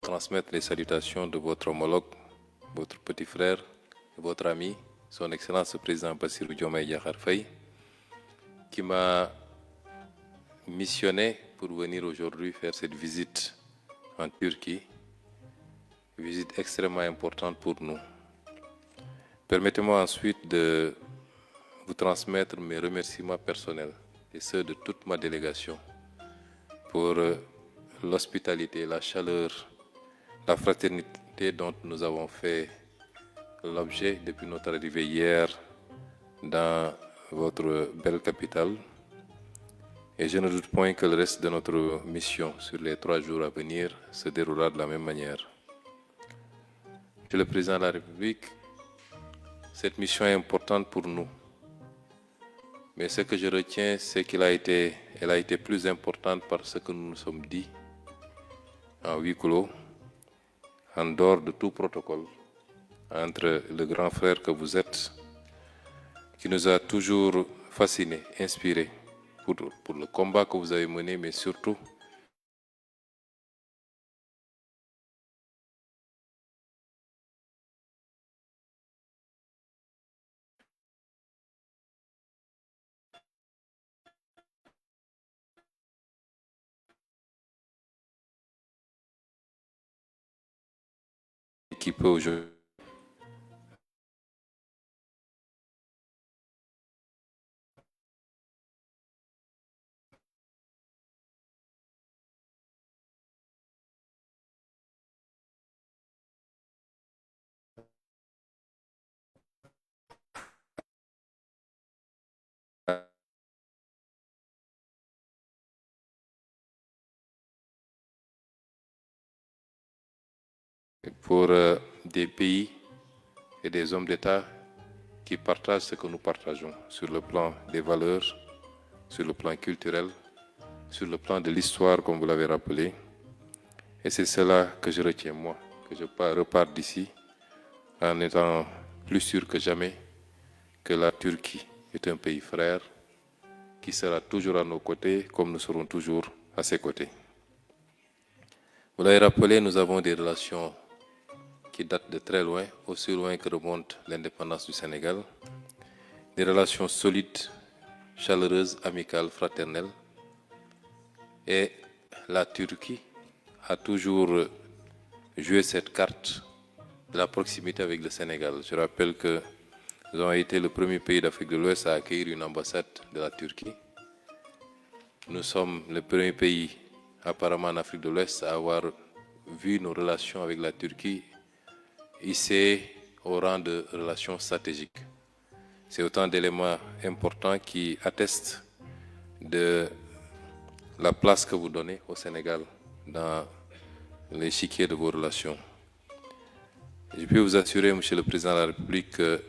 transmettre les salutations de votre homologue, votre petit frère, votre ami, son Excellence le Président Bassirou Diomaye Diakhar Faye, qui m'a missionné pour venir aujourd'hui faire cette visite en Turquie, visite extrêmement importante pour nous. Permettez-moi ensuite de vous transmettre mes remerciements personnels et ceux de toute ma délégation pour l'hospitalité, la chaleur, la fraternité dont nous avons fait l'objet depuis notre arrivée hier dans votre belle capitale. Et je ne doute point que le reste de notre mission sur les 3 jours à venir se déroulera de la même manière. Monsieur le Président de la République, cette mission est importante pour nous. Mais ce que je retiens, c'est qu'elle a été plus importante par ce que nous nous sommes dit en huis clos, en dehors de tout protocole, entre le grand frère que vous êtes, qui nous a toujours fascinés, inspirés pour le combat que vous avez mené, mais surtout qui peut aujourd'hui pour des pays et des hommes d'État qui partagent ce que nous partageons sur le plan des valeurs, sur le plan culturel, sur le plan de l'histoire, comme vous l'avez rappelé. Et c'est cela que je retiens, moi, que je repars d'ici en étant plus sûr que jamais que la Turquie est un pays frère qui sera toujours à nos côtés, comme nous serons toujours à ses côtés. Vous l'avez rappelé, nous avons des relations qui datent de très loin, aussi loin que remonte l'indépendance du Sénégal, des relations solides, chaleureuses, amicales, fraternelles. Et la Turquie a toujours joué cette carte de la proximité avec le Sénégal. Je rappelle que nous avons été le premier pays d'Afrique de l'Ouest à accueillir une ambassade de la Turquie. Nous sommes le premier pays apparemment en Afrique de l'Ouest à avoir vu nos relations avec la Turquie hissées au rang de relations stratégiques. C'est autant d'éléments importants qui attestent de la place que vous donnez au Sénégal dans l'échiquier de vos relations. Je peux vous assurer, Monsieur le Président de la République, que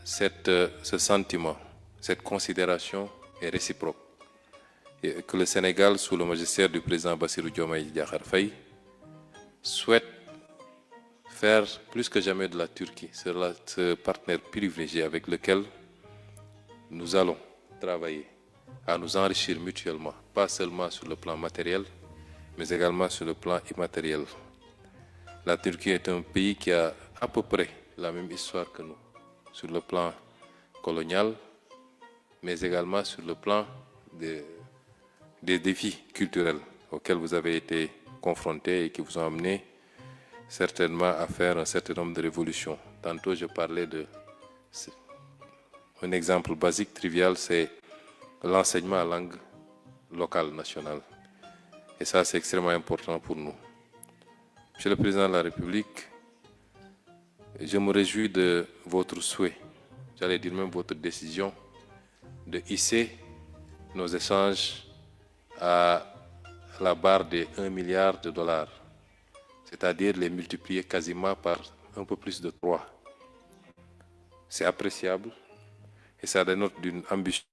ce sentiment, cette considération est réciproque. Et que le Sénégal, sous le magistère du président Bassirou Diomaye Diakhar Faye, souhaite faire plus que jamais de la Turquie ce partenaire privilégié avec lequel nous allons travailler à nous enrichir mutuellement, pas seulement sur le plan matériel, mais également sur le plan immatériel. La Turquie est un pays qui a à peu près la même histoire que nous, sur le plan colonial, mais également sur le plan des défis culturels auxquels vous avez été confrontés et qui vous ont amené certainement à faire un certain nombre de révolutions. Tantôt, je parlais un exemple basique, trivial, c'est l'enseignement à langue locale, nationale. Et ça, c'est extrêmement important pour nous. Monsieur le Président de la République, je me réjouis de votre souhait, j'allais dire même votre décision, de hisser nos échanges à la barre des 1 milliard de dollars, c'est-à-dire les multiplier quasiment par un peu plus de 3. C'est appréciable et ça dénote d'une ambition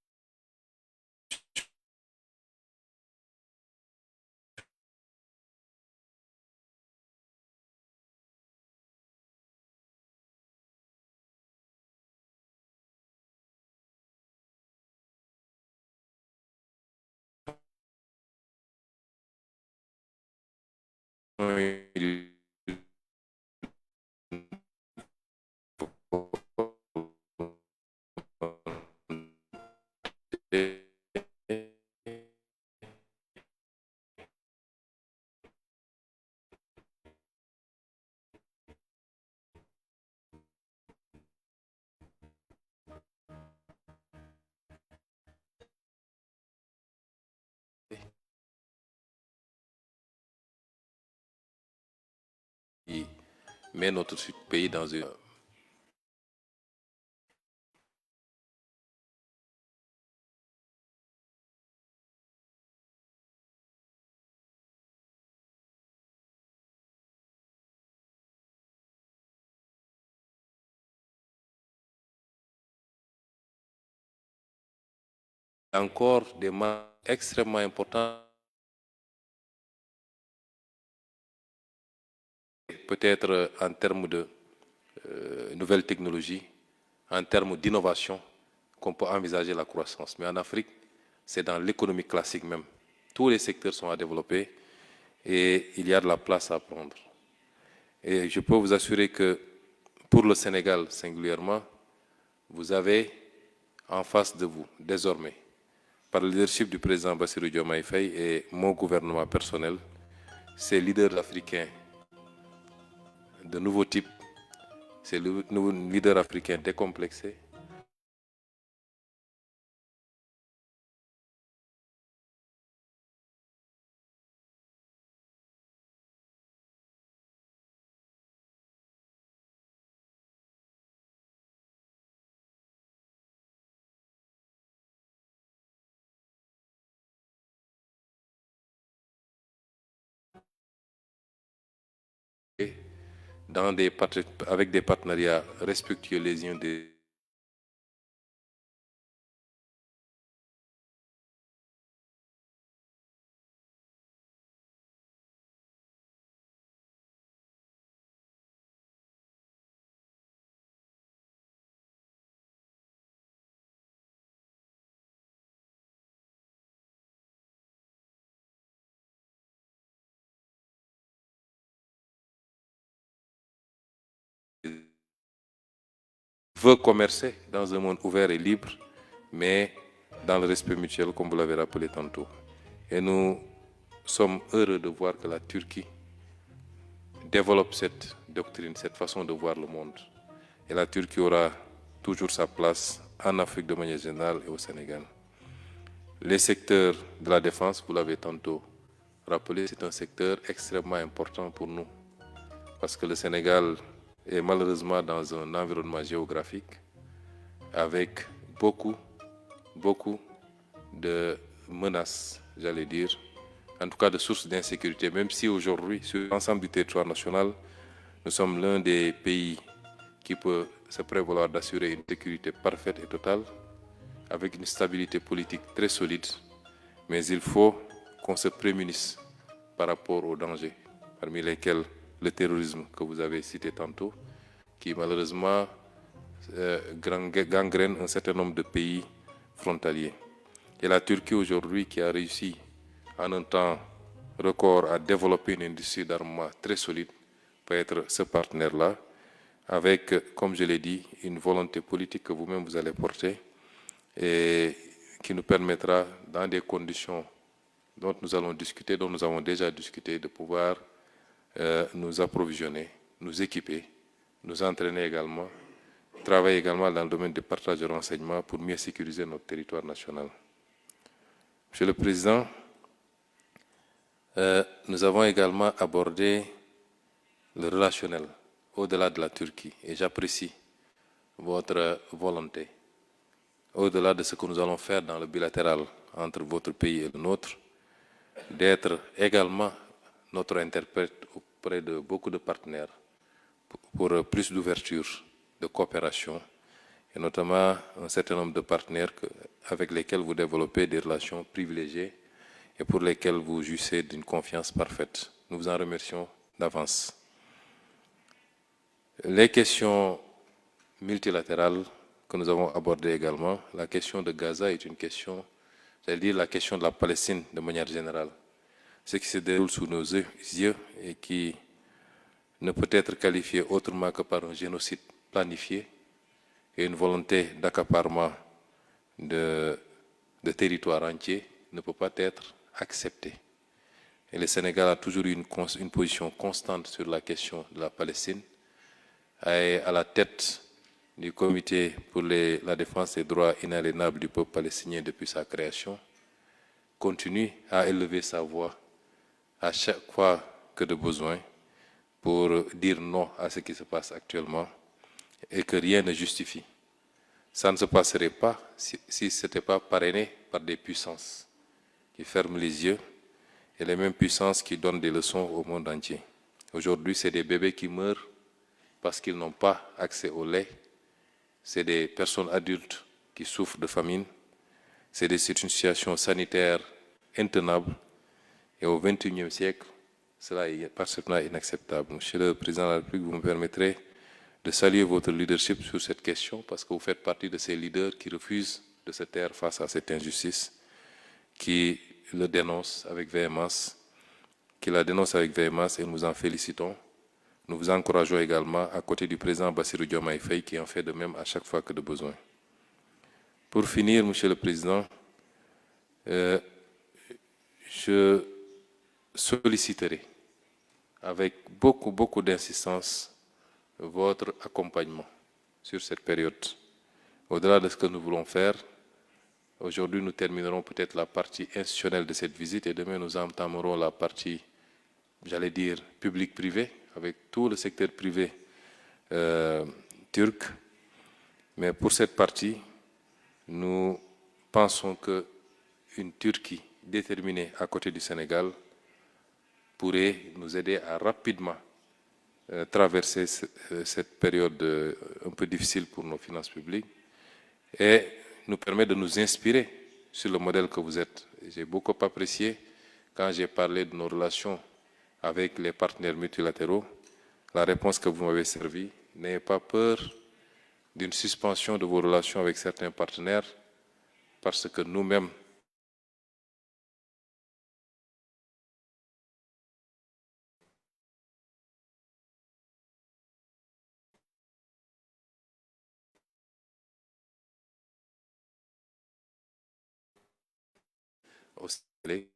qui met notre pays dans une... encore des marques extrêmement importantes, peut-être en termes de nouvelles technologies, en termes d'innovation, qu'on peut envisager la croissance. Mais en Afrique, c'est dans l'économie classique même. Tous les secteurs sont à développer et il y a de la place à prendre. Et je peux vous assurer que pour le Sénégal singulièrement, vous avez en face de vous, désormais, par le leadership du président Bassirou Diomaye Faye et mon gouvernement personnel, ces leaders africains de nouveau type, ces leaders africains décomplexés, avec des partenariats respectueux les uns des veut commercer dans un monde ouvert et libre, mais dans le respect mutuel, comme vous l'avez rappelé tantôt. Et nous sommes heureux de voir que la Turquie développe cette doctrine, cette façon de voir le monde. Et la Turquie aura toujours sa place en Afrique de manière générale et au Sénégal. Les secteurs de la défense, vous l'avez tantôt rappelé, c'est un secteur extrêmement important pour nous. Parce que le Sénégal est malheureusement dans un environnement géographique avec beaucoup de menaces, j'allais dire, en tout cas de sources d'insécurité, même si aujourd'hui, sur l'ensemble du territoire national, nous sommes l'un des pays qui peut se prévaloir d'assurer une sécurité parfaite et totale, avec une stabilité politique très solide, mais il faut qu'on se prémunisse par rapport aux dangers, parmi lesquels le terrorisme que vous avez cité tantôt, qui malheureusement gangrène un certain nombre de pays frontaliers. Et la Turquie aujourd'hui qui a réussi en un temps record à développer une industrie d'armement très solide peut être ce partenaire-là, avec, comme je l'ai dit, une volonté politique que vous-même vous allez porter et qui nous permettra, dans des conditions dont nous allons discuter, dont nous avons déjà discuté, de pouvoir nous approvisionner, nous équiper, nous entraîner également, travailler également dans le domaine du partage de renseignements pour mieux sécuriser notre territoire national. Monsieur le Président, nous avons également abordé le relationnel au-delà de la Turquie et j'apprécie votre volonté, au-delà de ce que nous allons faire dans le bilatéral entre votre pays et le nôtre, d'être également notre interprète auprès de beaucoup de partenaires pour plus d'ouverture, de coopération, et notamment un certain nombre de partenaires avec lesquels vous développez des relations privilégiées et pour lesquels vous jouissez d'une confiance parfaite. Nous vous en remercions d'avance. Les questions multilatérales que nous avons abordées également, la question de Gaza est une question, c'est-à-dire la question de la Palestine de manière générale. ce qui se déroule sous nos yeux et qui ne peut être qualifié autrement que par un génocide planifié et une volonté d'accaparement de territoires entiers ne peut pas être accepté. Et le Sénégal a toujours eu une position constante sur la question de la Palestine, est à la tête du comité pour la défense des droits inaliénables du peuple palestinien depuis sa création, continue à élever sa voix à chaque fois que de besoin pour dire non à ce qui se passe actuellement et que rien ne justifie. Ça ne se passerait pas si ce n'était pas parrainé par des puissances qui ferment les yeux et les mêmes puissances qui donnent des leçons au monde entier. Aujourd'hui, c'est des bébés qui meurent parce qu'ils n'ont pas accès au lait. C'est des personnes adultes qui souffrent de famine. C'est une situation sanitaire intenable. Et au XXIe siècle, cela est parfaitement inacceptable. Monsieur le Président de la République, vous me permettrez de saluer votre leadership sur cette question parce que vous faites partie de ces leaders qui refusent de se taire face à cette injustice, qui le dénoncent avec véhémence, et nous en félicitons. Nous vous encourageons également à côté du président Bassirou Diomaye Faye qui en fait de même à chaque fois que de besoin. Pour finir, Monsieur le Président, je solliciterai avec beaucoup d'insistance votre accompagnement sur cette période. Au-delà de ce que nous voulons faire, aujourd'hui nous terminerons peut-être la partie institutionnelle de cette visite et demain nous entamerons la partie, j'allais dire, public-privé, avec tout le secteur privé turc. Mais pour cette partie, nous pensons qu'une Turquie déterminée à côté du Sénégal pourrait nous aider à rapidement traverser cette période un peu difficile pour nos finances publiques et nous permet de nous inspirer sur le modèle que vous êtes. J'ai beaucoup apprécié quand j'ai parlé de nos relations avec les partenaires multilatéraux, la réponse que vous m'avez servie. N'ayez pas peur d'une suspension de vos relations avec certains partenaires parce que nous-mêmes, au Sénégal,